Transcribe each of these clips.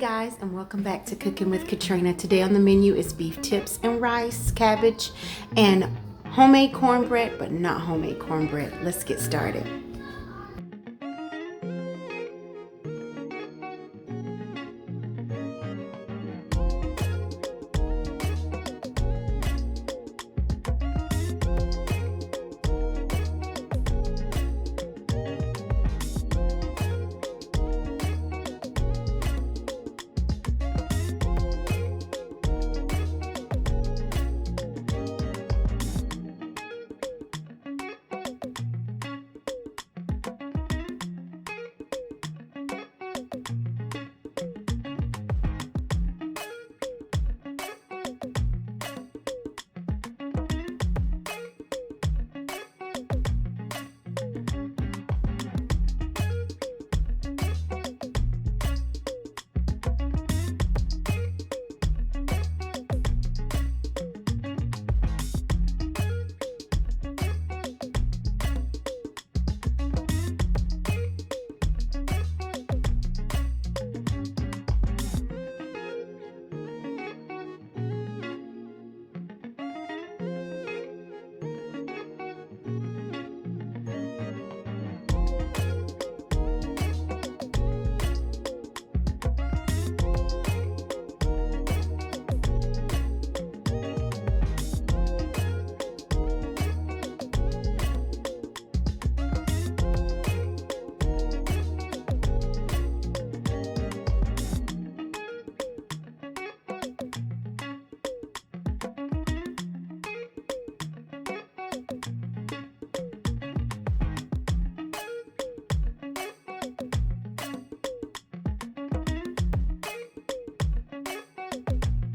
guys, and welcome back to Cooking with Katrina. Today on the menu is beef tips and rice, cabbage, and homemade cornbread, but not homemade cornbread. Let's get started.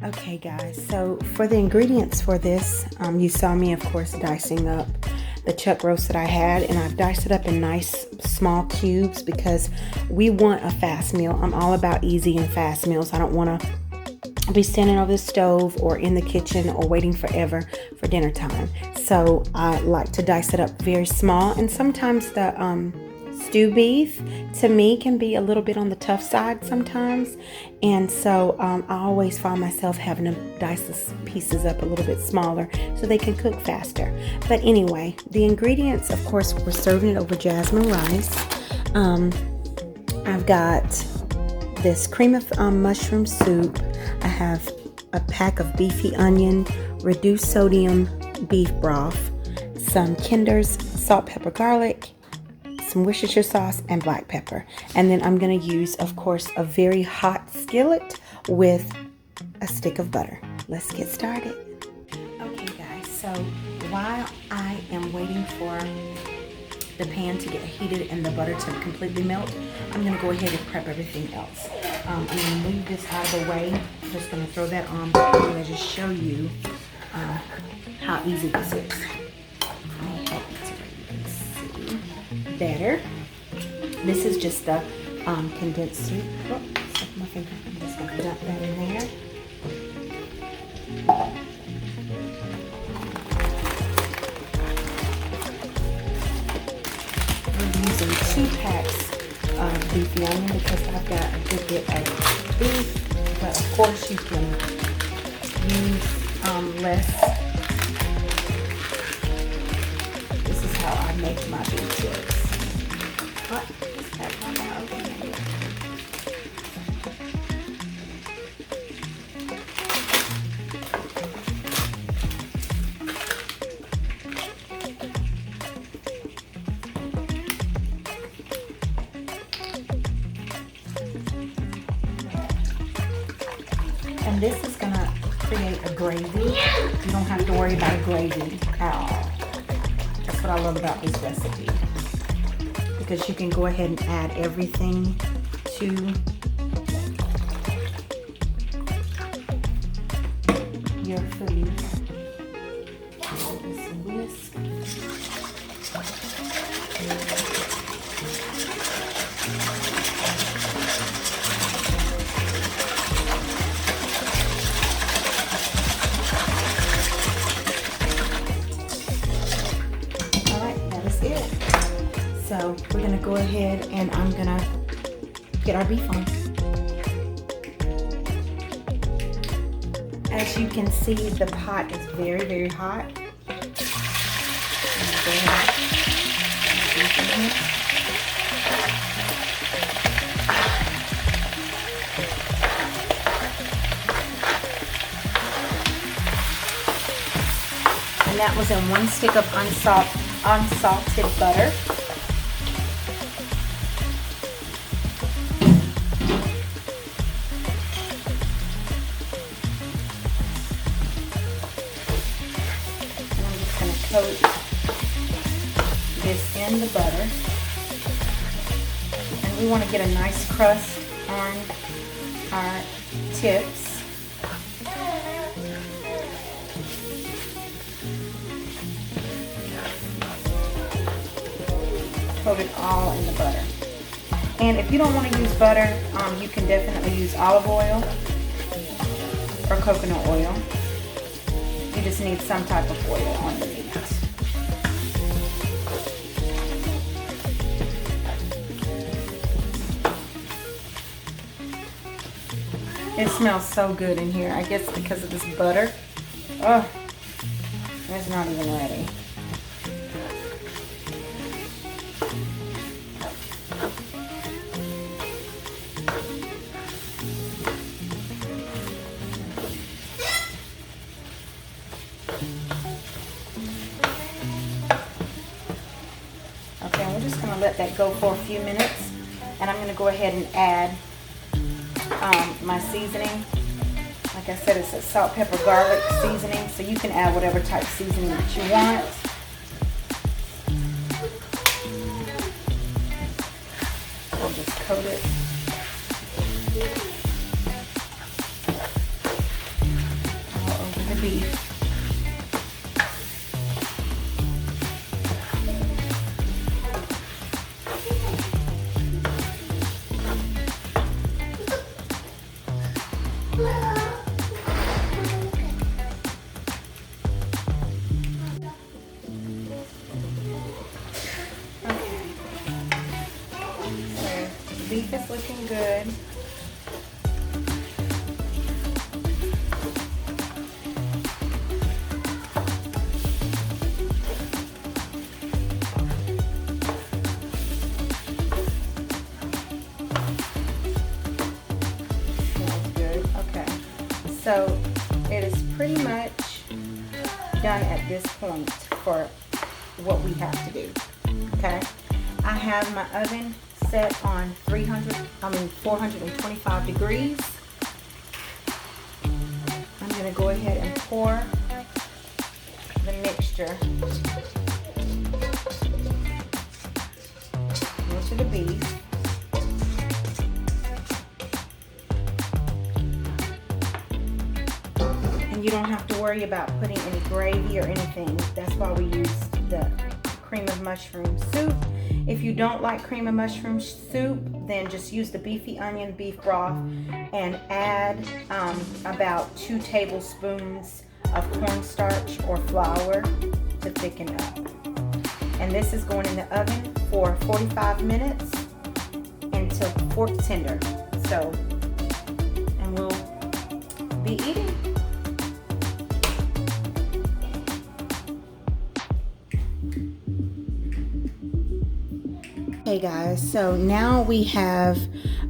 Okay guys, so for the ingredients for this, you saw me of course dicing up the chuck roast that I had, and I've diced it up in nice small cubes because we want a fast meal. I'm all about easy and fast meals. I don't want to be standing over the stove or in the kitchen or waiting forever for dinner time. So I like to dice it up very small, and sometimes the stew beef to me can be a little bit on the tough side sometimes, and so I always find myself having to dice the pieces up a little bit smaller so they can cook faster. But anyway, the ingredients, of course, we're serving it over jasmine rice. I've got this cream of mushroom soup. I have a pack of beefy onion, reduced sodium beef broth, some Kinder's salt, pepper, garlic, some Worcestershire sauce, and black pepper. And then I'm going to use, of course, a very hot skillet with a stick of butter. Let's get started. Okay guys, so while I am waiting for the pan to get heated and the butter to completely melt, I'm going to go ahead and prep everything else. I'm going to move this out of the way. I'm just going to throw that on, but I'm going to just show you how easy this is. Better. This is just the condensed soup. Oh, stuck my finger. I'm just going to dump that in there. We're using 2 packs of beefy onion because I've got a good bit of beef, but of course you can use less. This is how I make my beef tips. And this is gonna create a gravy. You don't have to worry about a gravy at all. That's what I love about this recipe, because you can go ahead and add everything to your food. Some whisk. So we're gonna go ahead and I'm gonna get our beef on. As you can see, the pot is very, very hot. And that was in 1 stick of unsalted butter. And I'm just going to coat this in the butter. And we want to get a nice crust on our tips. Coat it all in the butter. And if you don't want to use butter, you can definitely use olive oil or coconut oil. You just need some type of oil on the meat. It smells so good in here. I guess because of this butter. Oh, it's not even ready. Okay, we're just going to let that go for a few minutes, and I'm going to go ahead and add my seasoning. Like I said, it's a salt, pepper, garlic seasoning, so you can add whatever type of seasoning that you want. I'll just coat it. All over the beef. Beef is looking good. Smells good. Okay. So it is pretty much done at this point for what we have to do. Okay. I have my oven set on 425 degrees. I'm going to go ahead and pour the mixture into the beef. And you don't have to worry about putting any gravy or anything. That's why we use the cream of mushroom soup. If you don't like cream of mushroom soup, then just use the beefy onion beef broth and add about 2 tablespoons of cornstarch or flour to thicken up. And this is going in the oven for 45 minutes until fork tender. So, and we'll be eating. Hey guys, so now we have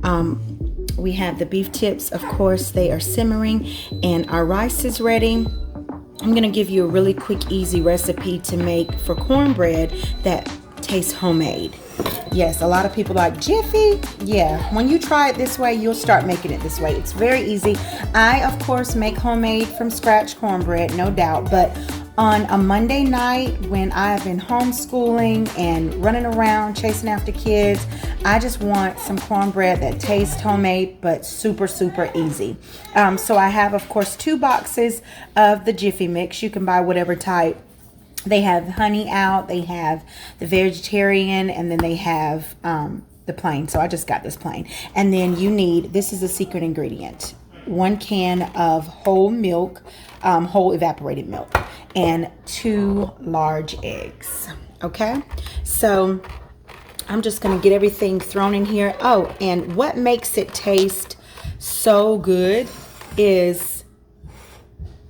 the beef tips. Of course, they are simmering and our rice is ready. I'm gonna give you a really quick, easy recipe to make for cornbread that tastes homemade. Yes, a lot of people like Jiffy. Yeah, when you try it this way, you'll start making it this way. It's very easy. I, of course, make homemade from scratch cornbread, no doubt, but on a Monday night when I've been homeschooling and running around chasing after kids, I just want some cornbread that tastes homemade but super, super easy. So I have, of course, 2 boxes of the Jiffy mix. You can buy whatever type. They have honey out, they have the vegetarian, and then they have the plain. So I just got this plain. And then you need, this is a secret ingredient, 1 can of whole milk, whole evaporated milk, and 2 large eggs. Okay, so I'm just gonna get everything thrown in here. Oh, and what makes it taste so good is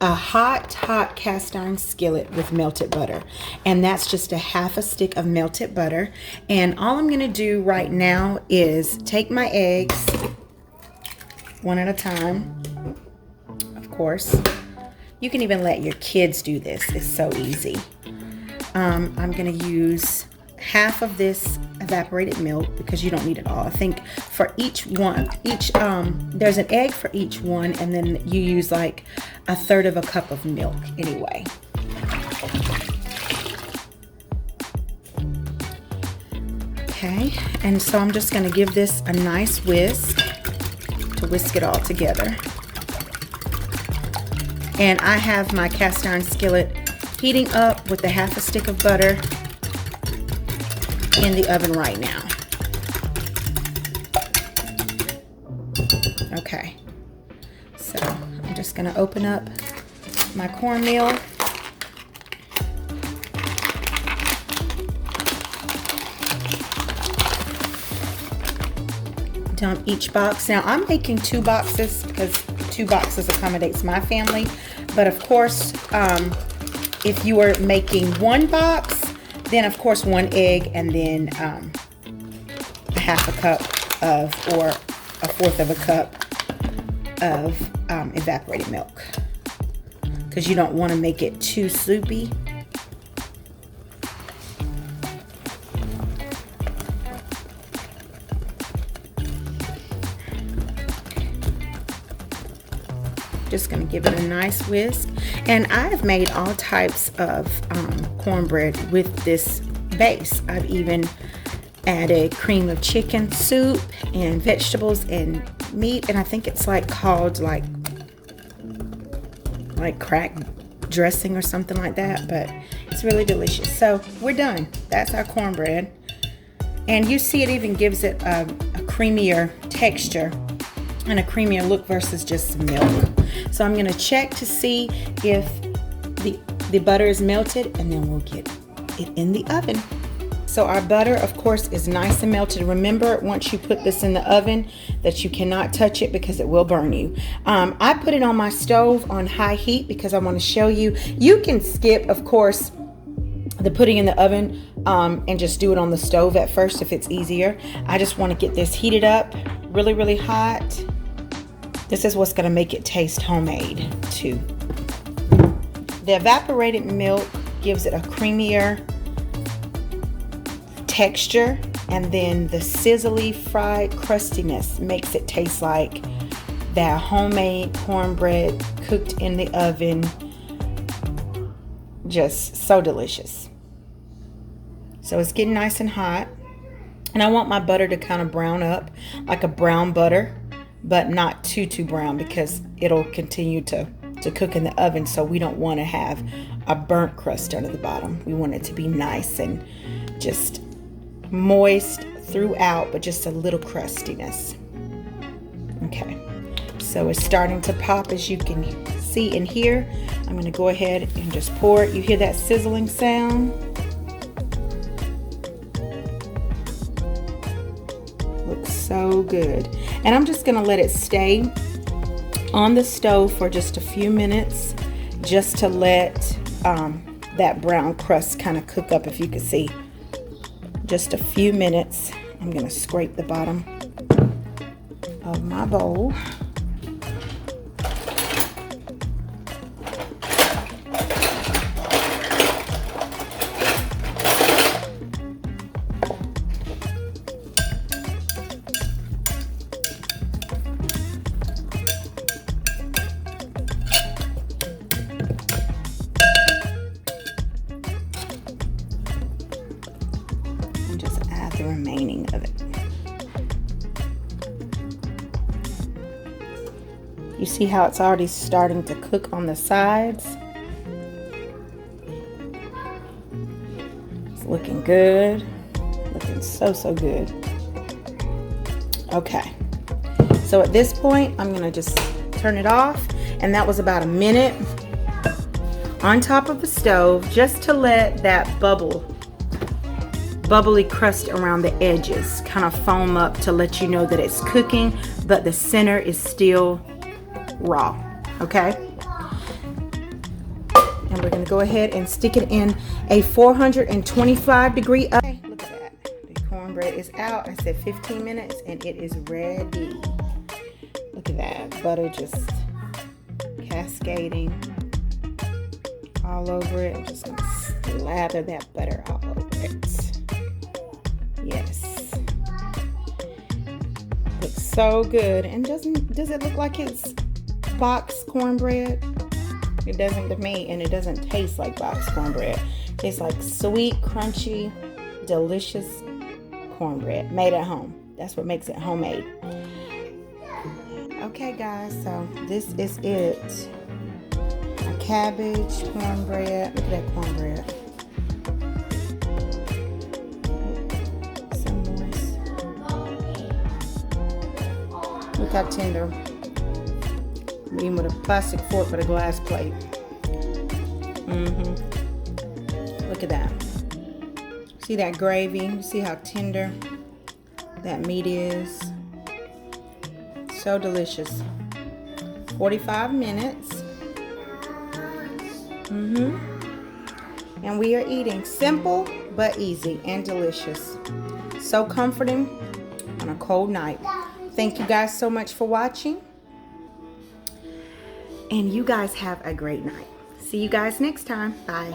a hot cast iron skillet with melted butter, and that's just a half a stick of melted butter. And all I'm going to do right now is take my eggs one at a time. Of course, you can even let your kids do this. It's so easy. I'm going to use half of this evaporated milk because you don't need it all. I think for each one, there's an egg for each one, and then you use like a third of a cup of milk anyway. Okay, and so I'm just going to give this a nice whisk to whisk it all together. And I have my cast iron skillet heating up with a half a stick of butter in the oven right now. Okay, so I'm just going to open up my cornmeal. Dump each box. Now I'm making 2 boxes because 2 boxes accommodates my family, but of course if you are making 1 box, then of course 1 egg, and then a half a cup of, or a fourth of a cup of evaporated milk, because you don't want to make it too soupy. Just going to give it a nice whisk. And I've made all types of cornbread with this base. I've even added cream of chicken soup and vegetables and meat, and I think it's like called like crack dressing or something like that, but it's really delicious. So we're done. That's our cornbread, and you see it even gives it a creamier texture and a creamier look versus just some milk. So I'm going to check to see if the butter is melted, and then we'll get it in the oven. So our butter, of course, is nice and melted. Remember, once you put this in the oven, that you cannot touch it because it will burn you. I put it on my stove on high heat because I want to show you. You can skip, of course, the putting in the oven and just do it on the stove at first if it's easier. I just want to get this heated up really, really hot. This is what's going to make it taste homemade too. The evaporated milk gives it a creamier texture, and then the sizzly fried crustiness makes it taste like that homemade cornbread cooked in the oven. Just so delicious. So it's getting nice and hot, and I want my butter to kind of brown up like a brown butter, but not too brown, because it'll continue to cook in the oven. So we don't want to have a burnt crust under the bottom. We want it to be nice and just moist throughout, but just a little crustiness. Okay, so it's starting to pop, as you can see in here. I'm going to go ahead and just pour it. You hear that sizzling sound? Looks so good. And I'm just going to let it stay on the stove for just a few minutes, just to let that brown crust kind of cook up. If you can see, just a few minutes. I'm going to scrape the bottom of my bowl. The remaining of it. You see how it's already starting to cook on the sides? It's looking good. Looking so good. Okay. So at this point, I'm going to just turn it off. And that was about a minute on top of the stove, just to let that bubbly crust around the edges kind of foam up, to let you know that it's cooking, but the center is still raw. Okay, we're gonna go ahead and stick it in a 425-degree oven. Okay, look at that. The cornbread is out. I said 15 minutes and it is ready. Look at that. Butter just cascading all over it. I'm just gonna slather that butter all over it. Yes. Looks so good. And does it look like it's boxed cornbread? It doesn't to me, and it doesn't taste like boxed cornbread. It tastes like sweet, crunchy, delicious cornbread made at home. That's what makes it homemade. Okay guys, so this is it. A cabbage, cornbread. Look at that cornbread. So moist. Look how tender. I'm eating with a plastic fork but a glass plate. Look at that. See that gravy? You see how tender that meat is? So delicious. 45 minutes. And we are eating simple but easy and delicious. So comforting on a cold night. Thank you guys so much for watching. And you guys have a great night. See you guys next time. Bye.